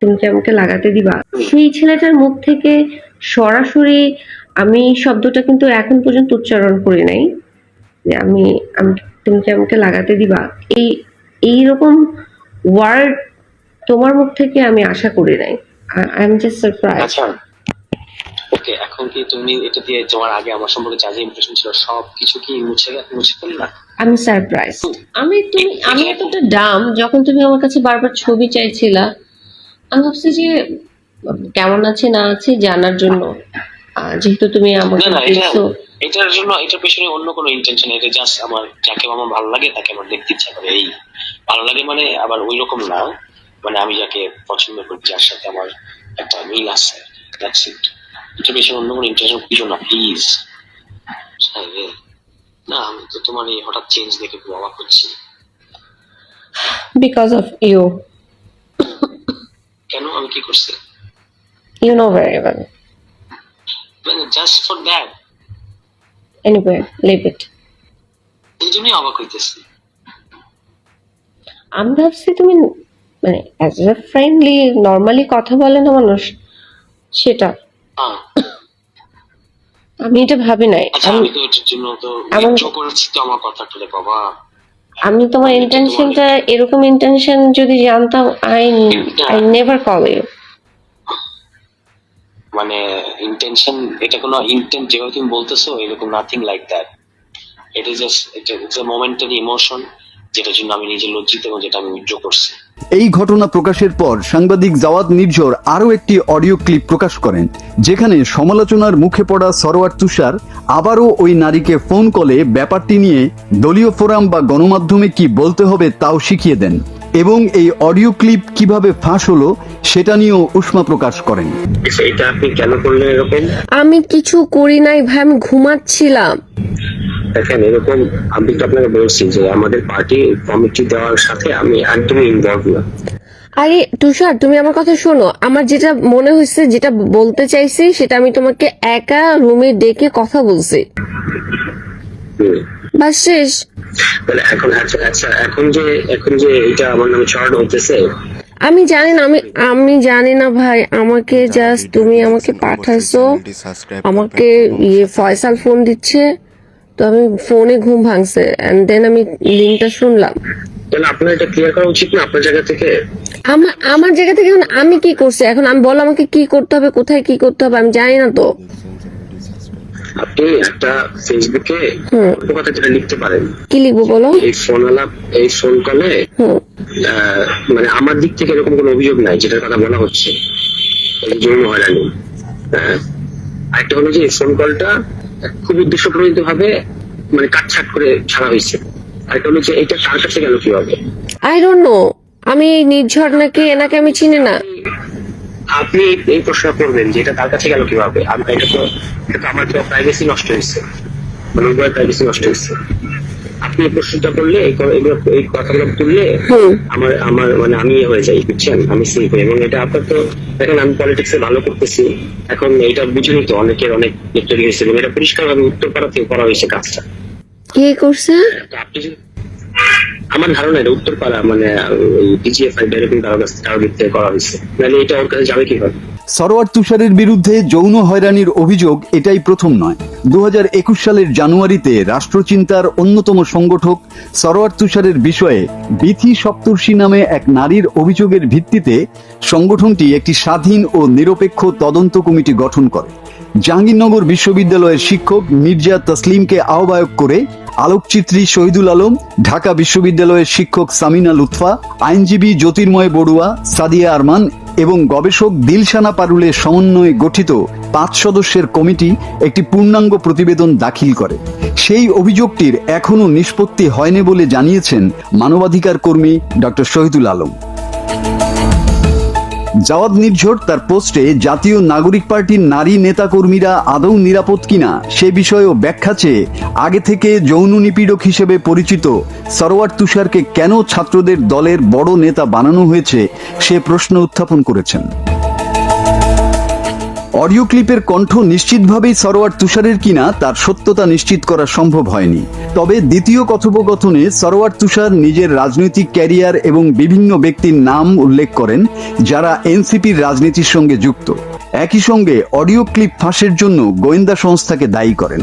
তুমি কি আমাকে লাগাতে দিবা? সেই ছেলেটার মুখ থেকে সরাসরি আমি শব্দটা কিন্তু এখন পর্যন্ত উচ্চারণ করি নাই যে আমি আমি তুমি কি আমাকে লাগাতে দিবা, এইরকম ওয়ার্ড তোমার মুখ থেকে আমি আশা করি নাই। I am just surprise. আচ্ছা ওকে, এখন কি তুমি এটা দিয়ে তোমার আগে আমার সম্পর্কে যা যা ইমপ্রেশন ছিল সবকিছু কি মুছে ফেললা? আমি সারপ্রাইজ। আমি এতটা ডাম, যখন তুমি আমার কাছে বারবার ছবি চাইছিলা আমি ভাবছি যে কেমন আছে না আছে জানার জন্য, যেহেতু তুমি আমাকে না দেখছো। এটার জন্য এটার পেছনে অন্য কোনো ইন্টেনশন, এটা জাস্ট আমার যাকে আমার ভালো লাগে তাকে আমার দেখতে ইচ্ছা করে। এই ভালো লাগে মানে আবার ওই রকম না, মানে আমি যাকে পছন্দ করি, যার সাথে আমার একটা মিল আছে, দ্যাটস ইট। এটার পেছনে অন্য কোনো ইন্টেনশন কিছু না, প্লিজ। না আমি তো তোমার এই হঠাৎ চেঞ্জ দেখে খুব অবাক হচ্ছি। Because of you. কেন, আমি কি করছি? You know very well. মানে just for that. Anyway, leave it. এই জন্যই অবাক হইতেছি। আমি ভাবছি তুমি মানে অ্যাজ এ ফ্রেন্ডলি নর্মালি কথা বলে না মানুষ, সেটা আমি এটা ভাবি নাই। আচ্ছা আমি তো এটার জন্য তো ইন্ট্রো করেছি তো আমার কথাটা বাবা। আমি তোমার ইন্টেনশনটা এরকম ইন্টেনশন যদি জানতাম, আই নেভার কল ইউ। মানে ইন্টেনশন, এটা কোনো ইন্টেন্ট যেভাবে তুমি বলতেছো এরকম নাথিং লাইক দ্যাট। এটা just it's a momentary emotion, যেটার জন্য আমি নিজে লজ্জিত এবং যেটা আমি উইথড্র করছি। এই ঘটনা প্রকাশের পর সাংবাদিক জাওয়াদ নির্ঝর আরও একটি অডিও ক্লিপ প্রকাশ করেন, যেখানে সমালোচনার মুখে পড়া সরোয়ার তুষার আবারও ওই নারীকে ফোন কলে ব্যাপারটি নিয়ে দলীয় ফোরাম বা গণমাধ্যমে কি বলতে হবে তাও শিখিয়ে দেন এবং এই অডিও ক্লিপ কিভাবে ফাঁস হলো সেটা নিয়েও উষ্মা প্রকাশ করেন। এটা আপনি কেন করলেন এরকম? আমি কিছু করি নাই ভাই, আমি ঘুমাচ্ছিলাম। দেখেন এরকম আমি তো আপনাকে বলছি যে আমাদের পার্টি কমিটি দেওয়ার সাথে আমি একদমই ইনভলভ না। আরে তুষার, তুমি আমার কথা শোনো। আমার যেটা মনে হয়েছে, যেটা বলতে চাইছি, সেটা আমি তোমাকে একা রুমে ডেকে কথা বলছি, বাস শেষ। তাহলে এখন আচ্ছা এখন যে এটা আমার নামে চড় হতেছে, আমি জানি না, আমি জানি না ভাই। আমাকে জাস্ট তুমি আমাকে পাঠাইছো, আমাকে ফয়সাল ফোন দিচ্ছে, তো আমি ফোনে ঘুম ভাঙছে এন্ড দেন আমি লিঙ্কটা শুনলাম। তাহলে আপনার এটা ক্লিয়ার করা উচিত না আপনার জায়গা থেকে? আমার জায়গা থেকে আমি কি করছি এখন? আমি বলো আমাকে কি করতে হবে, কোথায় কি করতে হবে, আমি জানি না তো। আপনি একটা ফেসবুকে কথা যেটা লিখতে পারেন। কি লিখবো বলো? এই ফোন কলে মানে আমার দিক থেকে এরকম কোনো অভিযোগ নাই যেটার কথা বলা হচ্ছে, যৌন হয়রানি। আরেকটা হলো যে এই ফোন কলটা খুব উদ্দেশ্য প্রণীত ভাবে মানে কাটছাট করে ছাড়া হয়েছে। আরেকটা হলো যে এটা কার কাছে গেল কিভাবে? I don't know. আমি নির্ঝর নাকি এনাকে আমি চিনি না। আপনি এই প্রশ্ন করবেন যে এটা তার কাছে গেল কিভাবে? এটা তো আমার তো প্রাইভেসি নষ্ট হয়েছে, মানে উভয় প্রাইভেসি নষ্ট হয়েছে। আপনি এই প্রশ্নটা করলে এই কথাগুলো তুললে আমার মানে আমি হয়ে যাই, বুঝছেন? আমি সেভ হই। এবং এটা আপনার তো দেখেন আমি পলিটিক্সে ভালো করতেছি, এখন এটা বুঝুনি তো অনেকের অনেক তৈরি হয়েছে এবং এটা পরিষ্কার ভাবে উত্তরপাড়া থেকে করা হয়েছে কাজটা। কে করছে? আপনি আমার ধারণা এটা উত্তরপাড়া মানে ডিজিএফআই ডাইরেক্টলি কারো দিক থেকে করা হয়েছে, নাহলে এটা ওর কাছে যাবে কিভাবে? সরোয়ার তুষারের বিরুদ্ধে যৌন হয়রানির অভিযোগ এটাই প্রথম নয়। 2021 সালের জানুয়ারিতে রাষ্ট্রচিন্তার অন্যতম সংগঠক সরোয়ার তুষারের বিষয়ে বিথি সপ্তর্ষি নামে এক নারীর অভিযোগের ভিত্তিতে সংগঠনটি একটি স্বাধীন ও নিরপেক্ষ তদন্ত কমিটি গঠন করে। জাহাঙ্গীরনগর বিশ্ববিদ্যালয়ের শিক্ষক মির্জা তসলিমকে আহ্বায়ক করে আলোকচিত্রী শহীদুল আলম, ঢাকা বিশ্ববিদ্যালয়ের শিক্ষক সামিনা লুৎফা, আইনজীবী জ্যোতির্ময় বড়ুয়া, সাদিয়া আরমান এবং গবেষক দিলশানা পারুলের সমন্বয়ে গঠিত 5 সদস্যের কমিটি একটি পূর্ণাঙ্গ প্রতিবেদন দাখিল করে। সেই অভিযোগটির এখনো নিষ্পত্তি হয়নি বলে জানিয়েছেন মানবাধিকার কর্মী ডক্টর শহীদুল আলম। জাওয়াদ নির্ঝর তার পোস্টে জাতীয় নাগরিক পার্টির নারী নেতাকর্মীরা আদৌ নিরাপদ কিনা সে বিষয়েও ব্যাখ্যা চেয়ে আগে থেকে যৌন নিপীড়ক হিসেবে পরিচিত সরোয়ার তুষারকে কেন ছাত্রদের দলের বড় নেতা বানানো হয়েছে সে প্রশ্ন উত্থাপন করেছেন। অডিও ক্লিপের কণ্ঠ নিশ্চিতভাবেই সরোয়ার তুষারের কিনা তার সত্যতা নিশ্চিত করা সম্ভব হয়নি। তবে দ্বিতীয় কথোপকথনে সরোয়ার তুষার নিজের রাজনৈতিক ক্যারিয়ার এবং বিভিন্ন ব্যক্তির নাম উল্লেখ করেন যারা এনসিপির রাজনীতির সঙ্গে যুক্ত। একই সঙ্গে অডিও ক্লিপ ফাঁসের জন্য গোয়েন্দা সংস্থাকে দায়ী করেন।